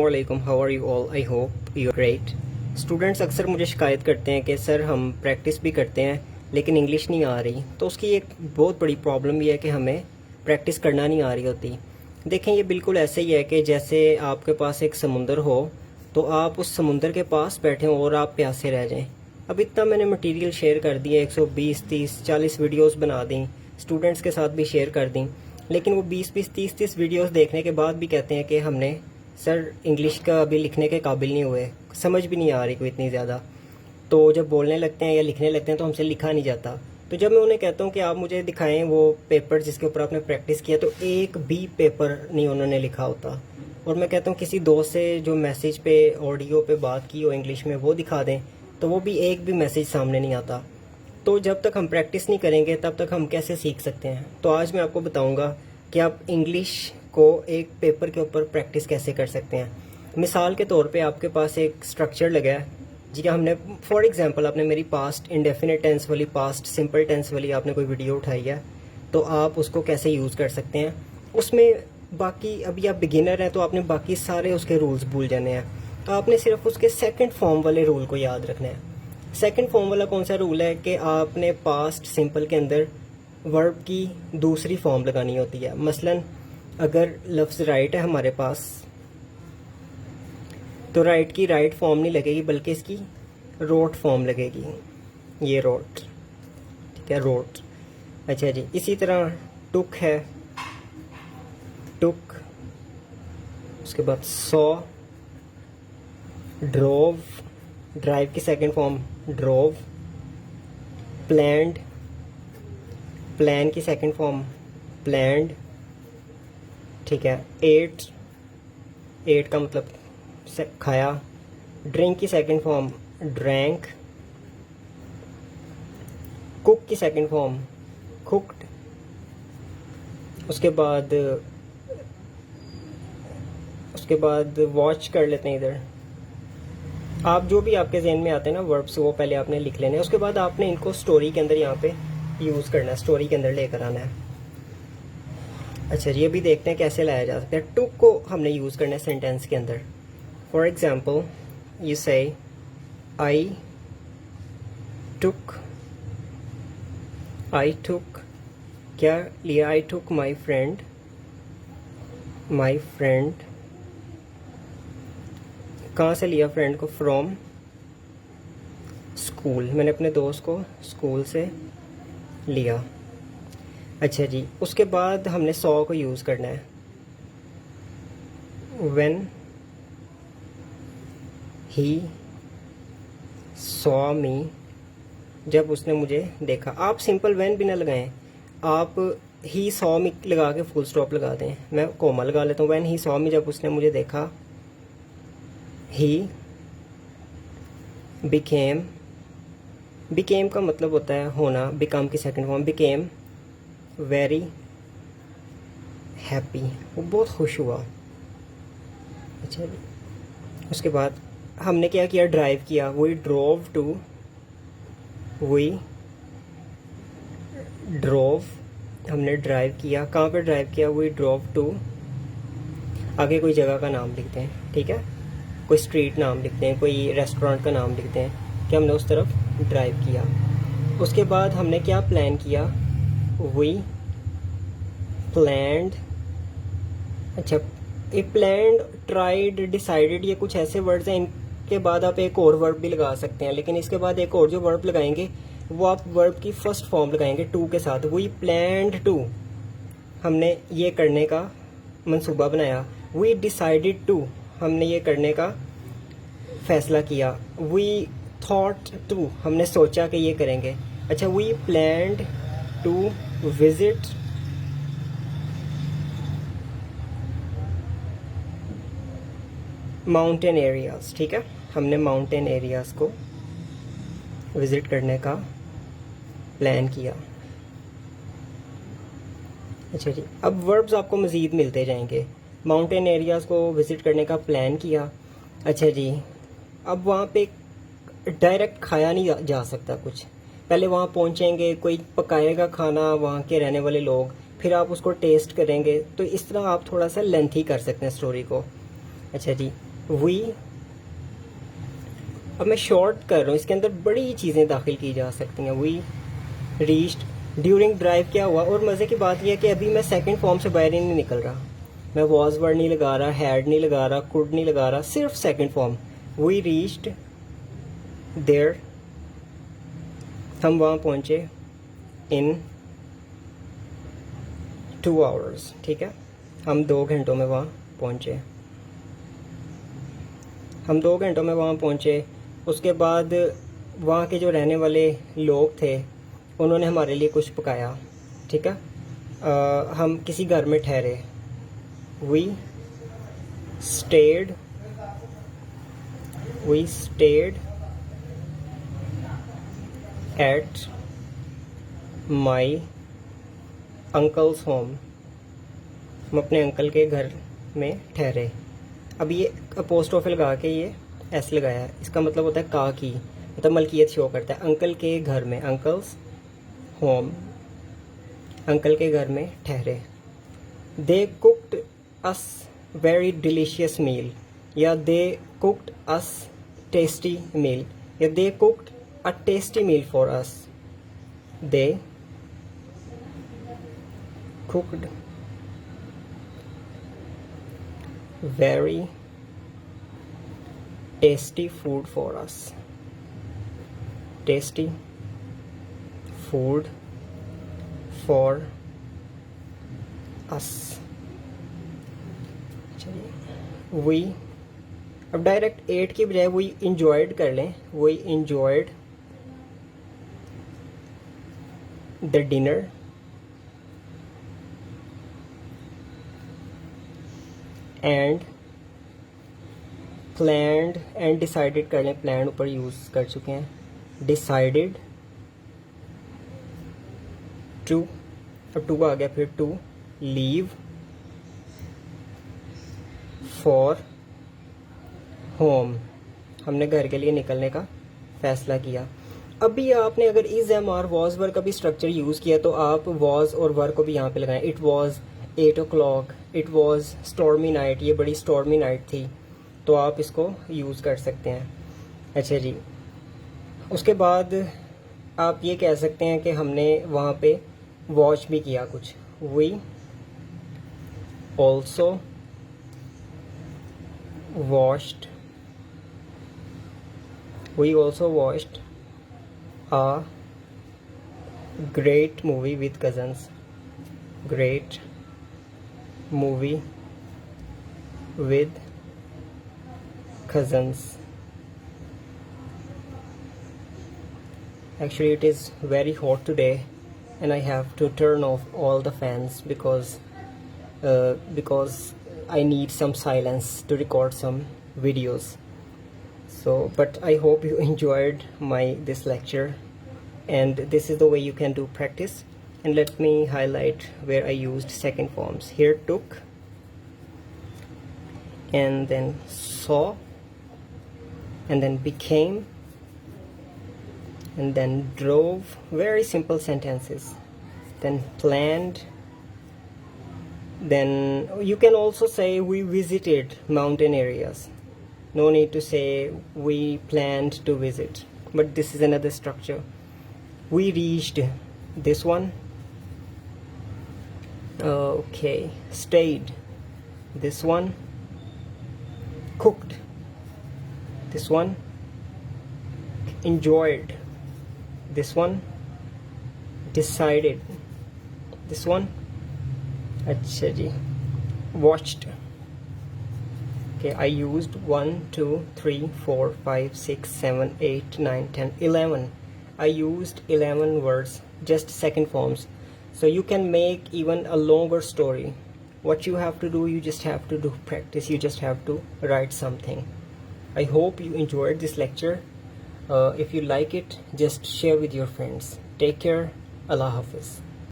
अस्सलामुअलैकुम, how are you all? I hope you are great. Students अक्सर मुझे शिकायत करते हैं कि सर हम प्रैक्टिस भी करते हैं लेकिन इंग्लिश नहीं आ रही। तो उसकी एक बहुत बड़ी प्रॉब्लम ये है कि हमें प्रैक्टिस करना नहीं आ रही होती। देखें, ये बिल्कुल ऐसे ही है कि जैसे आपके पास एक समुंदर हो तो आप उस समुंदर के पास बैठे हो और आप प्यासे रह जाएं। अब इतना मैंने मटेरियल शेयर कर दिया, 120, 30, 40 वीडियोस बना दी, स्टूडेंट्स के साथ भी शेयर कर दी, लेकिन वो 20-20, 30-30 वीडियोस देखने के बाद भी कहते हैं कि हमने सर इंग्लिश का अभी लिखने के काबिल नहीं हुए, समझ भी नहीं आ रही कोई इतनी ज़्यादा। तो जब बोलने लगते हैं या लिखने लगते हैं तो हमसे लिखा नहीं जाता। तो जब मैं उन्हें कहता हूँ कि आप मुझे दिखाएं वो पेपर जिसके ऊपर आपने प्रैक्टिस किया, तो एक भी पेपर नहीं उन्होंने लिखा होता। और मैं कहता हूँ किसी दोस्त से जो मैसेज पे ऑडियो पे बात की हो इंग्लिश में वो दिखा दें, तो वो भी एक भी मैसेज सामने नहीं आता। तो जब तक हम प्रैक्टिस नहीं करेंगे तब तक हम कैसे सीख सकते हैं? तो आज मैं आपको बताऊंगा कि आप इंग्लिश को एक पेपर के ऊपर प्रैक्टिस कैसे कर सकते हैं। मिसाल के तौर पे आपके पास एक स्ट्रक्चर लगा है जी, हमने फॉर एग्जांपल आपने मेरी पास्ट इंडेफिनिट टेंस वाली, पास्ट सिंपल टेंस वाली आपने कोई वीडियो उठाई है, तो आप उसको कैसे यूज़ कर सकते हैं। उसमें बाकी अभी आप बिगिनर हैं तो आपने बाकी सारे उसके रूल्स भूल जाने हैं। तो आपने सिर्फ उसके सेकंड फॉर्म वाले रूल को याद रखना है। सेकंड फॉर्म वाला कौन सा रूल है कि आपने पास्ट सिंपल के अंदर वर्ब की दूसरी फॉर्म लगानी होती है। मसलन अगर लफ्ज़ राइट है हमारे पास, तो राइट की राइट फॉर्म नहीं लगेगी बल्कि इसकी रोट फॉर्म लगेगी। ये रोट, ठीक है, रोट। अच्छा जी, इसी तरह टुक है, टुक। उसके बाद सॉ, ड्रोव, ड्राइव की second form drove. Planned, plan की सेकंड फॉर्म प्लैंड, ठीक है। एट, एट का मतलब खाया। ड्रिंक की सेकंड फॉर्म ड्रैंक। कुक की सेकंड फॉर्म कुक्ड। उसके बाद वॉच कर लेते हैं इधर। आप जो भी आपके ज़हन में आते हैं ना वर्ब्स, वो पहले आपने लिख लेने हैं। उसके बाद आपने इनको स्टोरी के अंदर यहाँ पे यूज़ करना है, स्टोरी के अंदर लेकर आना है। अच्छा जी, अभी देखते हैं कैसे लाया जा सकता है। टुक को हमने यूज़ करना है सेंटेंस के अंदर। फॉर एग्जाम्पल यू से आई टुक क्या लिया? आई टुक माई फ्रेंड कहाँ से लिया फ्रेंड को? फ्रॉम स्कूल, मैंने अपने दोस्त को स्कूल से लिया। अच्छा जी, उसके बाद हमने सॉ को यूज़ करना है। व्हेन ही सॉ मी, जब उसने मुझे देखा। आप सिंपल व्हेन भी ना लगाएं, आप ही सॉ मी लगा के फुल स्टॉप लगा दें। मैं कोमा लगा लेता हूँ। व्हेन ही सॉ मी, जब उसने मुझे देखा। ही बिकेम, बिकेम का मतलब होता है होना, बिकम की second form became very happy, वो बहुत खुश हुआ। अच्छा जी, उसके बाद हमने क्या किया? ड्राइव किया। वी ड्रोव, हमने ड्राइव किया। कहाँ पे ड्राइव किया? वी ड्रोव टू, आगे कोई जगह का नाम लिखते हैं, ठीक है, कोई स्ट्रीट नाम लिखते हैं, कोई रेस्टोरेंट का नाम लिखते हैं कि हमने उस तरफ ड्राइव किया। उसके बाद हमने क्या प्लान किया? We planned. अच्छा, ए प्लैंड, ट्राइड, डिसाइडेड, ये कुछ ऐसे वर्ड्स हैं, इनके बाद आप एक और वर्ब भी लगा सकते हैं, लेकिन इसके बाद एक और जो वर्ब लगाएंगे वो आप वर्ब की फर्स्ट फॉर्म लगाएंगे टू के साथ। वी प्लैंड टू, हमने ये करने का मंसूबा बनाया। वी डिसाइडेड टू, हमने ये करने का फैसला किया। वी थॉट टू, हमने सोचा कि ये करेंगे। अच्छा, we planned to visit mountain areas, ठीक है, हमने माउंटेन एरियाज को विजिट करने का प्लान किया। अच्छा जी, अब वर्ब्स आपको मज़ीद मिलते जाएंगे। माउंटेन एरियाज को विजिट करने का प्लान किया। अच्छा जी, अब वहाँ पे डायरेक्ट खाया नहीं जा सकता कुछ, पहले वहाँ पहुँचेंगे, कोई पकाएगा खाना वहाँ के रहने वाले लोग, फिर आप उसको टेस्ट करेंगे। तो इस तरह आप थोड़ा सा लेंथी कर सकते हैं स्टोरी को। अच्छा जी, वी, अब मैं शॉर्ट कर रहा हूँ, इसके अंदर बड़ी चीज़ें दाखिल की जा सकती हैं। वी रीच्ड, ड्यूरिंग ड्राइव क्या हुआ, और मज़े की बात यह है कि अभी मैं सेकंड फॉर्म से बाहर ही नहीं निकल रहा, मैं वॉज वर्ड नहीं लगा रहा, हैड नहीं लगा रहा, कुड नहीं लगा रहा, सिर्फ second form. We reached there, हम वहाँ पहुँचे इन 2 hours, ठीक है, हम 2 घंटों में वहाँ पहुँचे, हम 2 घंटों में वहाँ पहुँचे। उसके बाद वहाँ के जो रहने वाले लोग थे उन्होंने हमारे लिए कुछ पकाया, ठीक है। हम किसी घर में ठहरे। We stayed at my uncle's home, हम अपने अंकल के घर में ठहरे। अब ये अपोस्ट्रोफी लगा के ये एस लगाया है, इसका मतलब होता है का की, मतलब मलकियत शो करता है। अंकल के घर में, अंकल्स होम, अंकल के घर में ठहरे। They cooked us very delicious meal, या they cooked us tasty meal, या they cooked a tasty meal for us. They cooked very tasty food for us, tasty food for us। चलिए we, अब direct 8 की बजाय we enjoyed कर लें। we enjoyed the dinner and planned and decided कर लें, planned ऊपर use कर चुके हैं, decided to, अब टू आ गया, फिर to leave for home, हमने घर के लिए निकलने का फैसला किया। अभी आपने अगर इज एम आर वॉज वर्क का भी स्ट्रक्चर यूज़ किया तो आप वॉज और वर्क को भी यहाँ पे लगाएं। It was 8 o'clock, it was stormy night, ये बड़ी स्टॉर्मी नाइट थी, तो आप इसको यूज़ कर सकते हैं। अच्छा जी, उसके बाद आप ये कह सकते हैं कि हमने वहाँ पे वॉच भी किया कुछ। We also watched, we also watched a great movie with cousins, great movie with cousins। Actually it is very hot today and I have to turn off all the fans because I need some silence to record some videos. So, but I hope you enjoyed this lecture, and this is the way you can do practice. And let me highlight where I used second forms. Here took, and then saw, and then became, and then drove. Very simple sentences. Then planned. Then you can also say we visited mountain areas. No need to say we planned to visit, but this is another structure. We reached, this one, okay, stayed, this one, cooked, this one, enjoyed, this one, decided, this one, अच्छा जी, watched। Okay, I used 1, 2, 3, 4, 5, 6, 7, 8, 9, 10, 11. I used 11 words, just second forms. So you can make even a longer story. What you have to do, you just have to do practice. You just have to write something. I hope you enjoyed this lecture. If you like it, just share with your friends. Take care. Allah Hafiz.